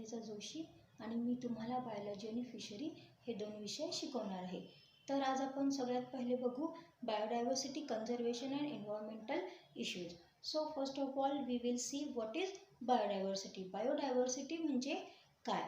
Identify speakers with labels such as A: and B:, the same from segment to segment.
A: मंजिरीचा जोशी आणि मी तुम्हाला बायोलॉजी आणि फिशरी हे दोन विषय शिकवणार आहे। तर आज आपण सगळ्यात पहिले बघू biodiversity conservation and environmental issues. So first of all we will see what is biodiversity. Biodiversity म्हणजे काय?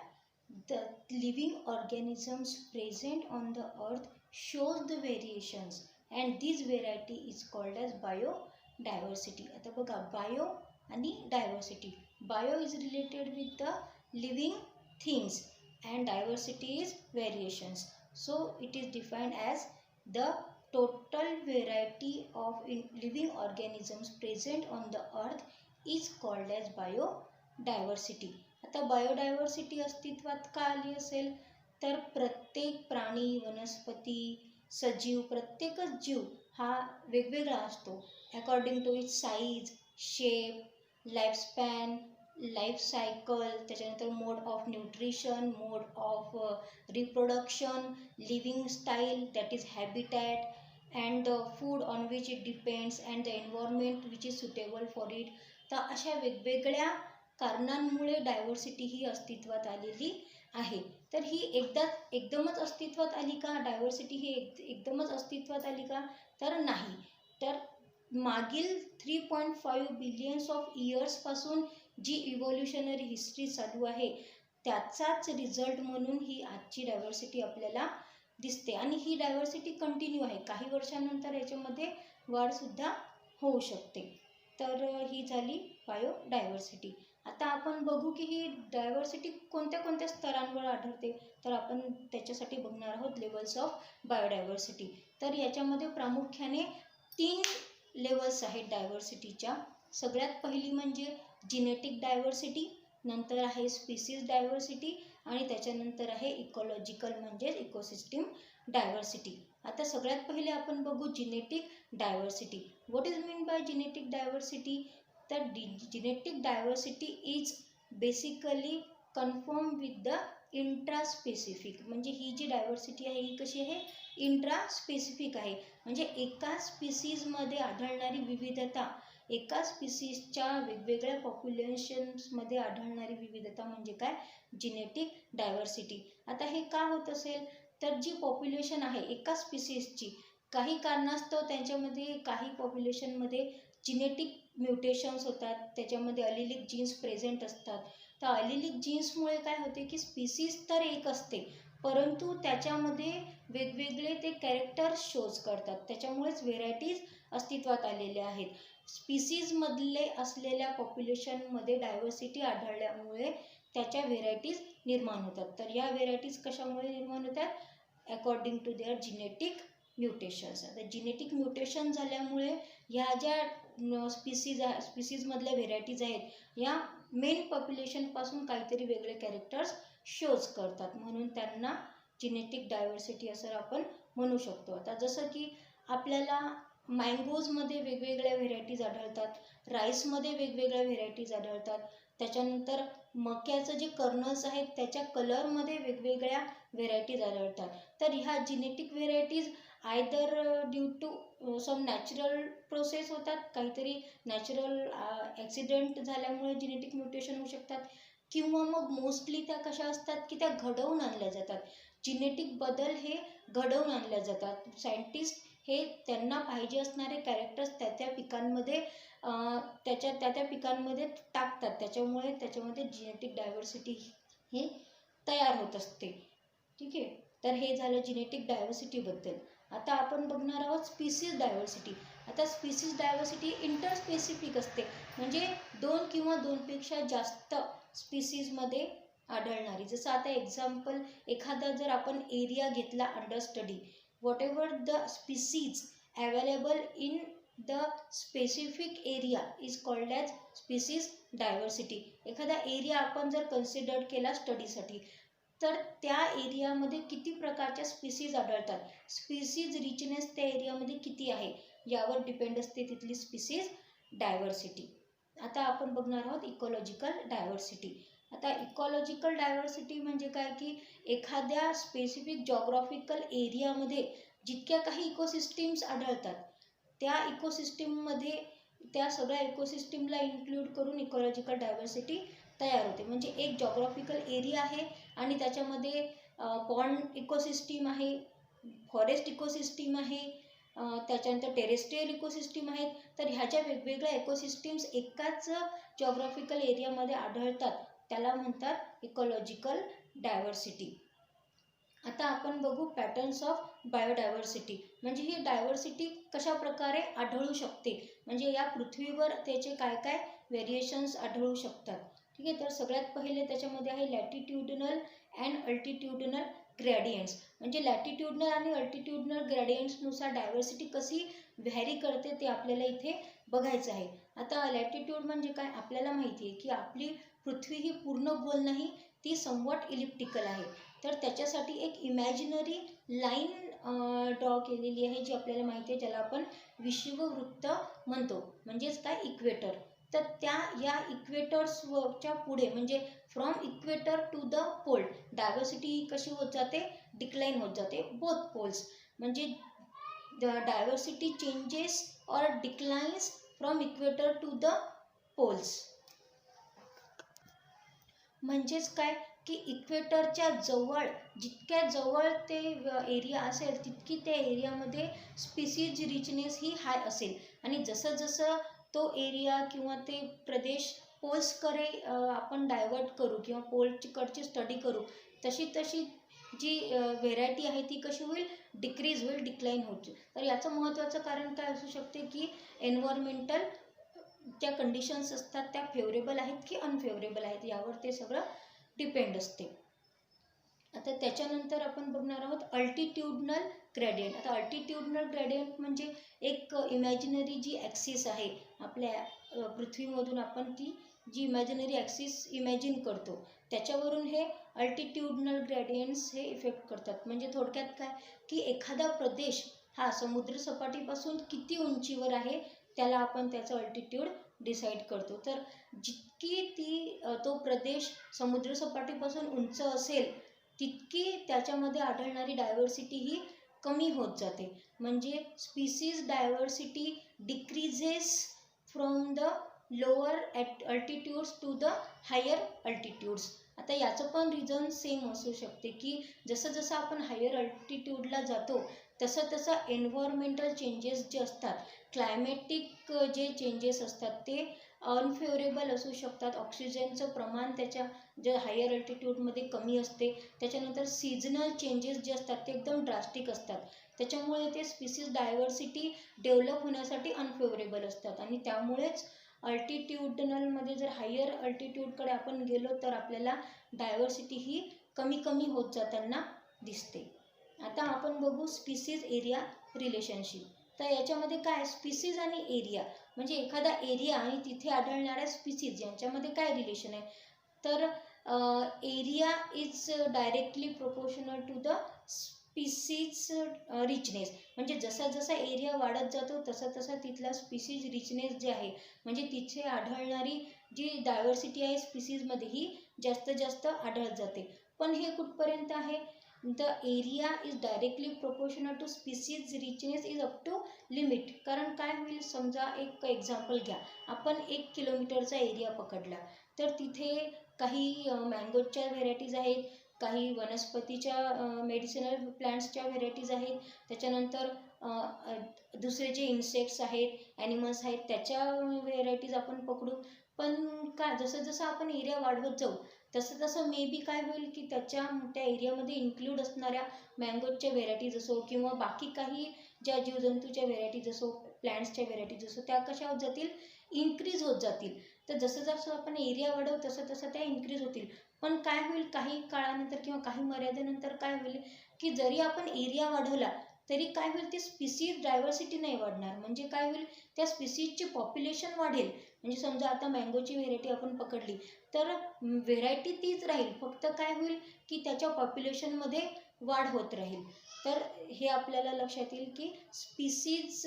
A: The living organisms present on the earth shows the variations and this variety is called as biodiversity। आता बघा bio आणि diversity. Bio is related with the living things and diversity is variations. So it is defined as the total variety of living organisms present on the earth is called as biodiversity। आता biodiversity अस्तित्वात का आली असेल तर प्रत्येक प्राणी, वनस्पती, सजीव, प्रत्येकच जीव हा वेगवेगळा असतो according to its size, shape, lifespan, life cycle, त्याच्यानंतर mode of nutrition, mode of reproduction, living style that is habitat and the food on which it depends and the environment which is suitable for it. तर अशा वेगवेगळ्या कारणांमुळे diversity ही अस्तित्वात आलेली आहे। तर ही एकदमच अस्तित्वात आली का? डायव्हर्सिटी ही एकदमच अस्तित्वात आली का? तर नाही। तर मागील 3.5 बिलियन्स ऑफ इयर्सपासून जी इव्होल्युशनरी हिस्ट्री चालू आहे त्याचाच रिझल्ट म्हणून ही आजची डायव्हर्सिटी आपल्याला दिसते आणि ही डायव्हर्सिटी कंटिन्यू आहे। काही वर्षांनंतर याच्यामध्ये वाढसुद्धा होऊ शकते। तर ही झाली बायोडायव्हर्सिटी। आता आपण बघू की ही डायव्हर्सिटी कोणत्या कोणत्या स्तरांवर आढळते। तर आपण त्याच्यासाठी बघणार आहोत लेवल्स ऑफ बायोडायव्हर्सिटी। तर याच्यामध्ये प्रामुख्याने 3 लेवल्स आहेत डायव्हर्सिटीच्या। सगळ्यात पहिली म्हणजे जेनेटिक डायव्हर्सिटी, नंतर आहे स्पीसीज डायव्हर्सिटी आणि त्याच्यानंतर आहे इकॉलॉजिकल म्हणजे इकोसिस्टीम डायव्हर्सिटी। आता सगळ्यात पहिले आपण बघू genetic diversity. What is mean by genetic diversity? तर genetic diversity is basically conform with the intraspecific। म्हणजे ही जी डायव्हर्सिटी आहे ही कशी आहे? इंट्रास्पेसिफिक आहे। म्हणजे एका स्पीसीजमध्ये आढळणारी विविधता, एका स्पीसीजच्या वेगवेगळ्या पॉप्युलेशन्समध्ये आढळणारी विविधता म्हणजे काय? Genetic diversity. आता हे का होत असेल तर जी पॉप्युलेशन आहे एका स्पीसीजची काही कारणास्तव त्यांच्यामध्ये काही पॉप्युलेशनमध्ये जेनेटिक म्युटेशन्स होतात, त्याच्यामध्ये अलिलिक जीन्स प्रेझेंट असतात। तर अलिलिक जीन्समुळे काय होते की स्पीसीज तर एक असते परंतु त्याच्यामध्ये वेगवेगळे ते कॅरेक्टर्स शोज करतात, त्याच्यामुळेच व्हेरायटीज अस्तित्वात आलेल्या आहेत। स्पीसीजमधले असलेल्या पॉप्युलेशनमध्ये डायव्हर्सिटी आढळल्यामुळे त्याच्या व्हेरायटीज निर्माण होतात। तर या व्हेरायटीज कशामुळे निर्माण होतात? According to their genetic mutations. आता जेनेटिक म्युटेशन झाल्यामुळे ह्या ज्या स्पीसीजमधल्या व्हेरायटीज आहेत या मेन पॉप्युलेशनपासून काहीतरी वेगळे कॅरेक्टर्स शोज करतात, म्हणून त्यांना जेनेटिक डायव्हर्सिटी असं आपण म्हणू शकतो। आता जसं की आपल्याला मँगोजमध्ये वेगवेगळ्या व्हेरायटीज आढळतात, राईसमध्ये वेगवेगळ्या व्हेरायटीज आढळतात, त्याच्यानंतर मक्याचं जे कर्नल्स आहेत त्याच्या कलरमध्ये वेगवेगळ्या व्हेरायटीज आढळतात। तर ह्या genetic varieties either due to some natural process होतात, काहीतरी नॅचरल ॲक्सिडेंट झाल्यामुळे जेनेटिक म्युटेशन होऊ शकतात, किंवा मग मोस्टली त्या कशा असतात की त्या घडवून आणल्या जातात। जेनेटिक बदल हे घडवून आणल्या जातात। सायंटिस्ट हे त्यांना पाहिजे असणारे कॅरेक्टर्स त्या पिकांमध्ये त्या पिकांमध्ये टाकतात, त्याच्यामुळे त्याच्यामध्ये जेनेटिक डायव्हर्सिटी हे तयार होत असते। ठीक आहे, तर हे झालं जेनेटिक डायव्हर्सिटीबद्दल। आता आपण बघणार आहोत स्पीसीज डायव्हर्सिटी। आता स्पीसीज डायव्हर्सिटी इंटरस्पेसिफिक असते, म्हणजे 2 किंवा 2पेक्षा जास्त स्पीसीजमध्ये आढळणारी। जसं आता एक्झाम्पल एखादा जर आपण एरिया घेतला under study, what ever the species available in the specific area is called as species diversity. एखादा एरिया आपण जर कन्सिडर केला स्टडीसाठी तर त्या एरियामध्ये किती प्रकारच्या स्पीसीज आढळतात, स्पीसीज रिचनेस त्या एरियामध्ये किती आहे यावर डिपेंड असते तिथली स्पीसीज डायव्हर्सिटी। आता आपण बघणार आहोत इकॉलॉजिकल डायव्हर्सिटी। आता इकॉलॉजिकल डायव्हर्सिटी म्हणजे काय की एखाद्या स्पेसिफिक जॉग्राफिकल एरियामध्ये जितक्या काही इकोसिस्टीम्स आढळतात त्या इकोसिस्टीममध्ये त्या सगळ्या इकोसिस्टीमला इन्क्लूड करून इकॉलॉजिकल डायव्हर्सिटी तयार होते. म्हणजे एक जॉग्राफिकल एरिया आहे आणि त्याच्यामध्ये पॉन्ड इकोसिस्टीम आहे, फॉरेस्ट इकोसिस्टीम आहे, त्याच्यानंतर टेरेस्ट्रियल इकोसिस्टीम आहेत. तर ह्या ज्या वेगवेगळ्या इकोसिस्टीम्स एकाच जॉग्राफिकल एरियामध्ये आढळतात त्याला म्हणतात इकॉलॉजिकल डायव्हर्सिटी. आता आपण बघू पॅटर्न्स ऑफ बायोडायव्हर्सिटी. म्हणजे ही डायव्हर्सिटी कशा प्रकारे आढळू शकते, म्हणजे या पृथ्वीवर त्याचे काय काय व्हेरिएशन्स आढळू शकतात. ठीक आहे. तर सगळ्यात पहिले त्याच्यामध्ये आहे लॅटिट्यूडनल अँड अल्टिट्यूडनल ग्रॅडियंट्स. म्हणजे लॅटिट्यूडनल आणि अल्टिट्यूडनल ग्रॅडियंट्सनुसार डायव्हर्सिटी कशी व्हॅरी करते ते आपल्याला इथे बघायचं आहे. आता लॅटिट्यूड म्हणजे काय, आपल्याला माहिती आहे की आपली पृथ्वी ही पूर्ण गोल नाही, ती समवॉट इलिप्टिकल आहे. तर त्याच्यासाठी एक इमॅजिनरी लाईन ड्रॉ केलेली आहे जी आपल्याला माहिती आहे, ज्याला आपण विषुववृत्त म्हणतो, म्हणजेच काय इक्वेटर. तर या इक्वेटर्सच्या पुढे म्हणजे from equator to the pole diversity कशी होत जाते, डिक्लाइन होत जाते बोथ पोल्स. म्हणजे the diversity changes or declines from equator to the poles. म्हणजेच काय की इक्वेटरच्या जवळ, जितक्या जवळ ते एरिया असेल तितकी त्या एरियामध्ये स्पीसीज रिचनेस ही हाय असेल. आणि जसं जसं तो एरिया किंवा ते प्रदेश पोल्सकडे आपण डायव्हर्ट करू किंवा पोलकडची स्टडी करू, तशी तशी जी व्हेरायटी आहे ती कशी होईल, डिक्रीज होईल, डिक्लाइन होईल. तर याचं महत्त्वाचं कारण काय असू शकते की एन्व्हायरमेंटल ज्या कंडिशन्स असतात त्या फेवरेबल आहेत की अनफेवरेबल आहेत, यावर ते सगळं डिपेंड असते. आता त्याच्यानंतर आपण बघणार आहोत अल्टिट्यूडनल ग्रेडियंट. आता अल्टिट्यूडनल ग्रेडियंट म्हणजे एक इमॅजिनरी जी ॲक्सिस आहे आपल्या पृथ्वीमधून, आपण ती जी इमॅजिनरी ॲक्सिस इमॅजिन करतो त्याच्यावरून हे अल्टिट्यूडनल ग्रेडियंट्स हे इफेक्ट करतात. म्हणजे थोडक्यात काय की एखादा प्रदेश हा समुद्रसपाटीपासून किती उंचीवर आहे त्याला आपण त्याचं अल्टिट्यूड डिसाईड करतो. तर जितकी तो प्रदेश समुद्रसपाटीपासून उंच असेल तितकी त्याच्यामध्ये आढळणारी डायव्हर्सिटी ही कमी होत जाते. म्हणजे species diversity decreases from the lower altitudes to the higher altitudes. आता याचं पण रिझन सेम असू शकते की जसं जसं आपण हायर अल्टिट्यूडला जातो तसं तसं एन्व्हायरमेंटल चेंजेस जे असतात, क्लायमॅटिक जे चेंजेस असतात ते अनफेवरेबल असू शकतात. ऑक्सिजनचं प्रमाण त्याच्या जे हायर अल्टिट्यूडमध्ये कमी असते. त्याच्यानंतर सीझनल चेंजेस जे असतात ते एकदम ड्रास्टिक असतात. त्याच्यामुळे ते स्पीसीज डायव्हर्सिटी डेव्हलप होण्यासाठी अनफेवरेबल असतात. आणि त्यामुळेच अल्टिट्यूडनलमध्ये जर हायर अल्टिट्यूडकडे आपण गेलो तर आपल्याला डायव्हर्सिटी ही कमी कमी होत जाताना दिसते. आता आपण बघू स्पीसीज एरिया रिलेशनशिप. तर याच्यामध्ये काय, स्पीसीज आणि एरिया म्हणजे एखादा एरिया आणि तिथे आढळणाऱ्या स्पीसीज यांच्यामध्ये काय रिलेशन आहे. तर area is directly proportional to the species richness. म्हणजे जसा जसा एरिया वाढत जातो तसा तसा तिथला स्पीसीज रिचनेस जे आहे म्हणजे तिथे आढळणारी जी डायव्हर्सिटी आहे स्पीसीजमध्ये ही जास्त जास्त आढळत जाते. पण हे कुठपर्यंत आहे, the area is directly proportional to species richness is up to limit. कारण काय होईल, समजा एक एक्झाम्पल घ्या, आपण 1 किलोमीटरचा एरिया पकडला तर तिथे काही मँगोच्या व्हेरायटीज आहेत, काही वनस्पतीच्या मेडिसिनल प्लांट्सच्या व्हेरायटीज आहेत, त्याच्यानंतर दुसरे जे इन्सेक्ट्स आहेत, ॲनिमल्स आहेत त्याच्या व्हेरायटीज आपण पकडू. पण का जसं जसं आपण एरिया वाढवत जाऊ तसं तसं मे बी काय होईल की त्या एरियामध्ये इन्क्लूड असणाऱ्या मँगोच्या व्हेरायटीज असो किंवा बाकी काही ज्या जीवजंतूच्या व्हेरायटीज असो, प्लॅन्ट्सच्या व्हेरायटीज असो, त्या कशा होत जातील, इन्क्रीज होत जातील. तर जसं जसं आपण एरिया वाढवू तसं तसं त्या इन्क्रीज होतील. पण काय होईल, काही काळानंतर किंवा काही मर्यादेनंतर काय होईल की जरी आपण एरिया वाढवला तरी काय होईल, ती स्पीसीज डायव्हर्सिटी नाही वाढणार. म्हणजे काय होईल, त्या स्पीसीजची पॉप्युलेशन वाढेल. म्हणजे समजा आता मँगोची व्हेरायटी आपण पकडली तर व्हेरायटी तीच राहील, फक्त काय होईल की त्याच्या पॉप्युलेशनमध्ये वाढ होत राहील. तर हे आपल्याला लक्षात येईल की species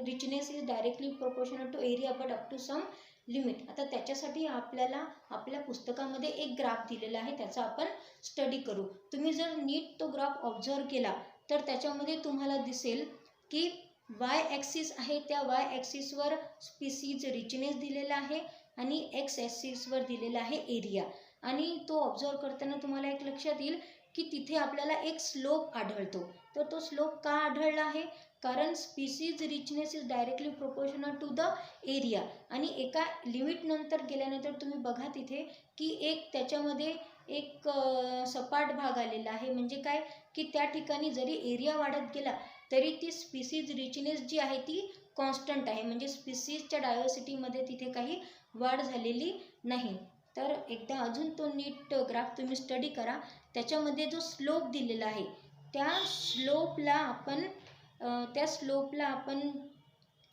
A: richness is directly proportional to area but up to some limit. आता त्याच्यासाठी आपल्याला आपल्या पुस्तकामध्ये एक ग्राफ दिलेला आहे, त्याचा आपण स्टडी करू. तुम्ही जर नीट तो ग्राफ ऑब्झर्व केला तर त्याच्यामध्ये तुम्हाला दिसेल की वाय ॲक्सिस आहे, त्या वाय ॲक्सिसवर स्पीसीज रिचनेस दिलेला आहे, आणि एक्स ॲक्सिसवर दिलेला आहे एरिया. आणि तो ऑब्झर्व करताना तुम्हाला एक लक्षात येईल की तिथे आपल्याला एक स्लोप आढळतो. तर तो स्लोप का आढळला आहे? कारण species richness is directly proportional to the area. आणि एका लिमिटनंतर गेल्यानंतर तुम्ही बघा तिथे की एक त्याच्यामध्ये एक सपाट भाग आलेला आहे. म्हणजे काय की त्या ठिकाणी जरी एरिया वाढत गेला तरी ती स्पीसीज रिचनेस जी आहे ती कॉन्स्टंट आहे. म्हणजे स्पीसीजच्या डायव्हर्सिटीमध्ये तिथे काही वाढ झालेली नाही. तर एकदा अजून तो नीट ग्राफ तुम्ही स्टडी करा. त्याच्यामध्ये जो स्लोप दिलेला आहे त्या स्लोपला आपण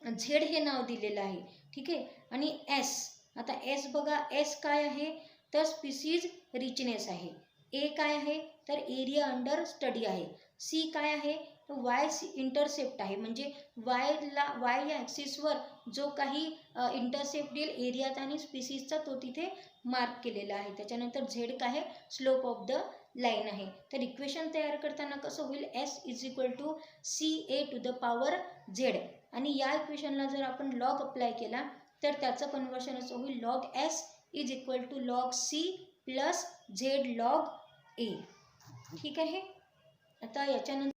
A: झेड हे नाव दिलेलं आहे. ठीक आहे. आणि एस, आता एस बघा, एस काय आहे तर स्पीसीज रिचनेस आहे. ए काय आहे तर एरिया अंडर स्टडी आहे. सी काय आहे तर वाय इंटरसेप्ट आहे. म्हणजे वाय या ॲक्सिसवर जो काही इंटरसेप्ट येईल एरियात आणि स्पीसीजचा तो तिथे मार्क केलेला आहे. त्याच्यानंतर झेड काय आहे स्लोप ऑफ द लाईन आहे. तर इक्वेशन तयार करताना कसं होईल S is equal to C A to the power Z. आणि या इक्वेशनला जर आपण लॉग अप्लाय केला तर त्याचं कन्व्हर्शन असं होईल log S is equal to log C plus Z log A. ठीक आहे. आता याच्यानंतर